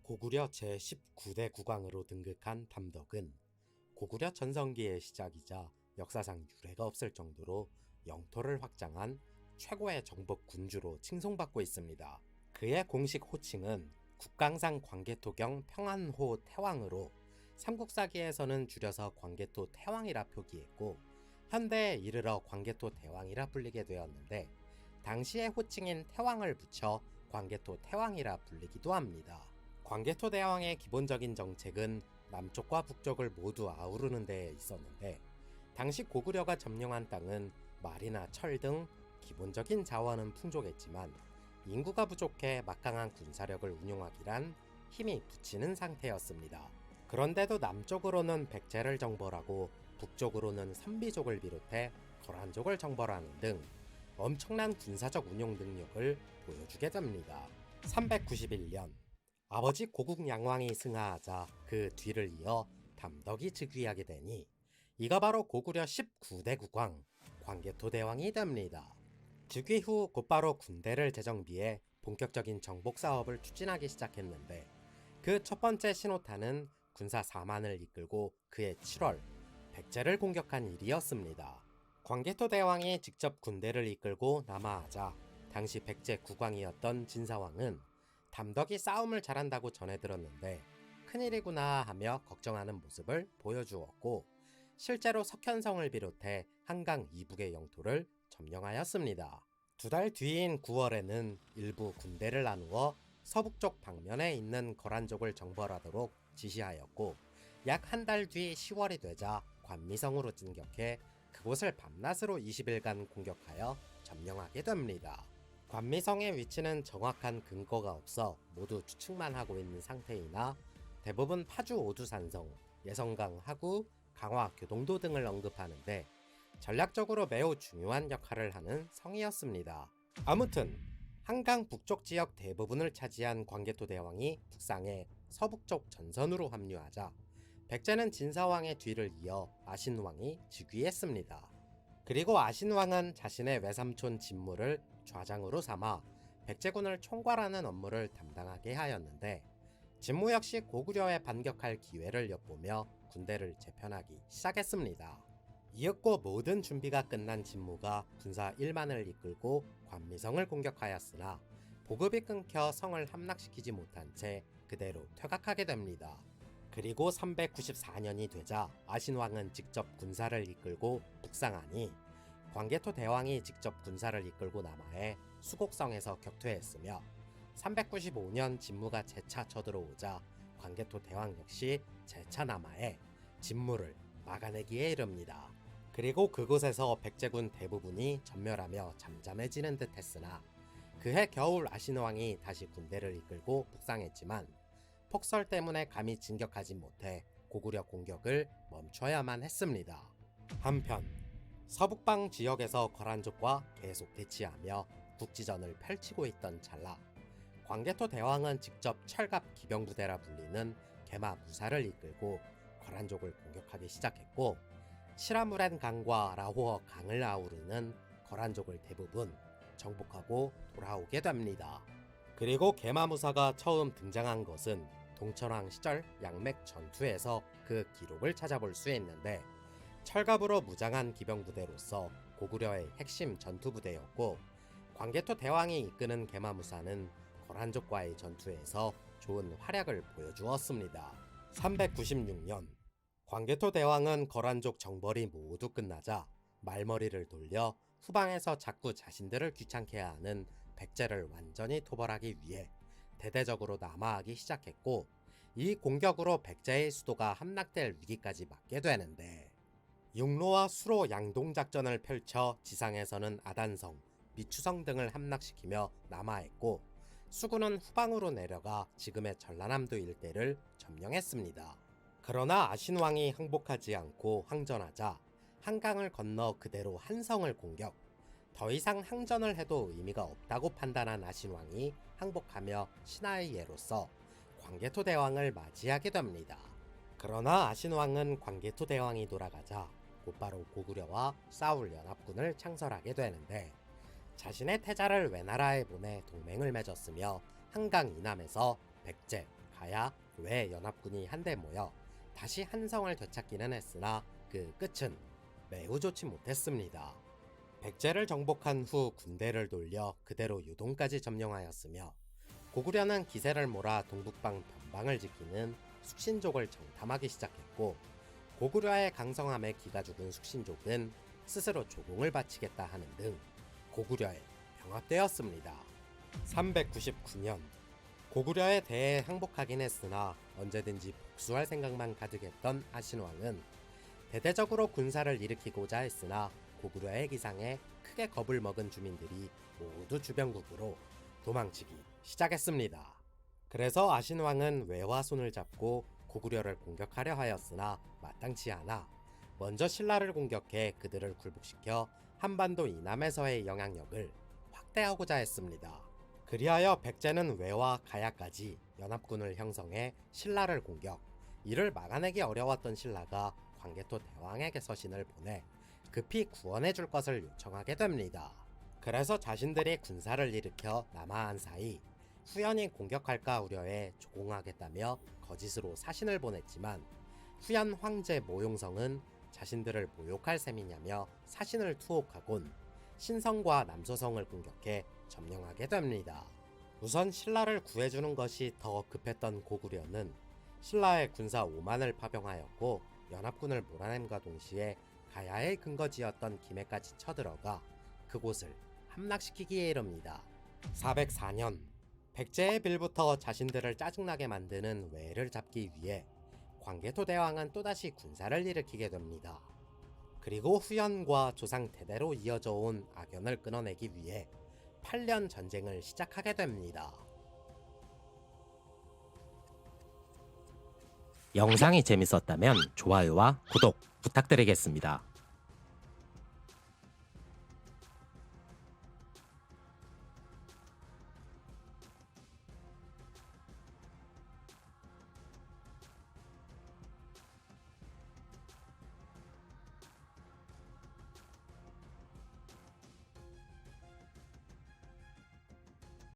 고구려 제19대 국왕으로 등극한 담덕은 고구려 전성기의 시작이자 역사상 유례가 없을 정도로 영토를 확장한 최고의 정복 군주로 칭송받고 있습니다. 그의 공식 호칭은 국강상 광개토경 평안호 태왕으로 삼국사기에서는 줄여서 광개토 태왕이라 표기했고 현대에 이르러 광개토 대왕이라 불리게 되었는데 당시의 호칭인 태왕을 붙여 광개토 태왕이라 불리기도 합니다. 광개토 대왕의 기본적인 정책은 남쪽과 북쪽을 모두 아우르는 데에 있었는데 당시 고구려가 점령한 땅은 말이나 철 등 기본적인 자원은 풍족했지만 인구가 부족해 막강한 군사력을 운용하기란 힘이 붙이는 상태였습니다. 그런데도 남쪽으로는 백제를 정벌하고 북쪽으로는 선비족을 비롯해 거란족을 정벌하는 등 엄청난 군사적 운용 능력을 보여주게 됩니다. 391년 아버지 고국 양왕이 승하하자 그 뒤를 이어 담덕이 즉위하게 되니 이가 바로 고구려 19대 국왕 광개토 대왕이 됩니다. 즉위 후 곧바로 군대를 재정비해 본격적인 정복 사업을 추진하기 시작했는데 그 첫 번째 신호탄은 군사 4만을 이끌고 그해 7월 백제를 공격한 일이었습니다. 광개토 대왕이 직접 군대를 이끌고 남하하자 당시 백제 국왕이었던 진사왕은 담덕이 싸움을 잘한다고 전해 들었는데 큰일이구나 하며 걱정하는 모습을 보여주었고 실제로 석현성을 비롯해 한강 이북의 영토를 점령하였습니다. 2달 뒤인 9월에는 일부 군대를 나누어 서북쪽 방면에 있는 거란족을 정벌하도록 지시하였고 약 한 달 뒤 10월이 되자 관미성으로 진격해 그곳을 밤낮으로 20일간 공격하여 점령하게 됩니다. 관미성의 위치는 정확한 근거가 없어 모두 추측만 하고 있는 상태이나 대부분 파주 오두산성, 예성강 하구, 강화 교동도 등을 언급하는데 전략적으로 매우 중요한 역할을 하는 성이었습니다. 아무튼 한강 북쪽 지역 대부분을 차지한 광개토 대왕이 북상해 서북쪽 전선으로 합류하자 백제는 진사왕의 뒤를 이어 아신왕이 즉위했습니다. 그리고 아신왕은 자신의 외삼촌 진무를 좌장으로 삼아 백제군을 총괄하는 업무를 담당하게 하였는데 진무 역시 고구려에 반격할 기회를 엿보며 군대를 재편하기 시작했습니다. 이윽고 모든 준비가 끝난 진무가 군사 1만을 이끌고 관미성을 공격하였으나 보급이 끊겨 성을 함락시키지 못한 채 그대로 퇴각하게 됩니다. 그리고 394년이 되자 아신왕은 직접 군사를 이끌고 북상하니 광개토 대왕이 직접 군사를 이끌고 남하해 수곡성에서 격퇴했으며 395년 진무가 재차 쳐들어오자 광개토 대왕 역시 재차 남하해 진무를 막아내기에 이릅니다. 그리고 그곳에서 백제군 대부분이 전멸하며 잠잠해지는 듯 했으나 그해 겨울 아신왕이 다시 군대를 이끌고 북상했지만 폭설 때문에 감히 진격하지 못해 고구려 공격을 멈춰야만 했습니다. 한편 서북방 지역에서 거란족과 계속 대치하며 국지전을 펼치고 있던 찰나 광개토 대왕은 직접 철갑 기병부대라 불리는 개마무사를 이끌고 거란족을 공격하기 시작했고 시라무렌 강과 라호어 강을 아우르는 거란족을 대부분 정복하고 돌아오게 됩니다. 그리고 개마무사가 처음 등장한 것은 동천왕 시절 양맥 전투에서 그 기록을 찾아볼 수 있는데 철갑으로 무장한 기병부대로서 고구려의 핵심 전투부대였고 광개토 대왕이 이끄는 개마무사는 거란족과의 전투에서 좋은 활약을 보여주었습니다. 396년 광개토 대왕은 거란족 정벌이 모두 끝나자 말머리를 돌려 후방에서 자꾸 자신들을 귀찮게 하는 백제를 완전히 토벌하기 위해 대대적으로 남하하기 시작했고 이 공격으로 백제의 수도가 함락될 위기까지 맞게 되는데 육로와 수로 양동작전을 펼쳐 지상에서는 아단성, 미추성 등을 함락시키며 남하했고 수군은 후방으로 내려가 지금의 전라남도 일대를 점령했습니다. 그러나 아신왕이 항복하지 않고 항전하자 한강을 건너 그대로 한성을 공격. 더 이상 항전을 해도 의미가 없다고 판단한 아신왕이 항복하며 신하의 예로서 광개토 대왕을 맞이하게 됩니다. 그러나 아신왕은 광개토 대왕이 돌아가자 곧바로 고구려와 싸울 연합군을 창설하게 되는데 자신의 태자를 외나라에 보내 동맹을 맺었으며 한강 이남에서 백제, 가야, 외 연합군이 한데 모여 다시 한성을 되찾기는 했으나 그 끝은 매우 좋지 못했습니다. 백제를 정복한 후 군대를 돌려 그대로 유동까지 점령하였으며 고구려는 기세를 몰아 동북방 변방을 지키는 숙신족을 정탐하기 시작했고, 고구려의 강성함에 기가 죽은 숙신족은 스스로 조공을 바치겠다 하는 등 고구려에 병합되었습니다. 399년 고구려에 대해 항복하긴 했으나 언제든지 복수할 생각만 가득했던 아신왕은 대대적으로 군사를 일으키고자 했으나 고구려의 기상에 크게 겁을 먹은 주민들이 모두 주변국으로 도망치기 시작했습니다. 그래서 아신왕은 외와 손을 잡고 고구려를 공격하려 하였으나 마땅치 않아 먼저 신라를 공격해 그들을 굴복시켜 한반도 이남에서의 영향력을 확대하고자 했습니다. 그리하여 백제는 외와 가야까지 연합군을 형성해 신라를 공격, 이를 막아내기 어려웠던 신라가 광개토 대왕에게 서신을 보내 급히 구원해 줄 것을 요청하게 됩니다. 그래서 자신들이 군사를 일으켜 남하한 사이 후연이 공격할까 우려해 조공하겠다며 거짓으로 사신을 보냈지만, 후연 황제 모용성은 자신들을 모욕할 셈이냐며 사신을 투옥하곤 신성과 남소성을 공격해 점령하게 됩니다. 우선 신라를 구해주는 것이 더 급했던 고구려는 신라의 군사 5만을 파병하였고, 연합군을 몰아냄과 동시에 가야의 근거지였던 김해까지 쳐들어가 그곳을 함락시키기에 이릅니다. 404년 백제의 빌부터 자신들을 짜증나게 만드는 외를 잡기 위해 광개토 대왕은 또다시 군사를 일으키게 됩니다. 그리고 후연과 조상 대대로 이어져 온 악연을 끊어내기 위해 8년 전쟁을 시작하게 됩니다. 영상이 재밌었다면 좋아요와 구독 부탁드리겠습니다.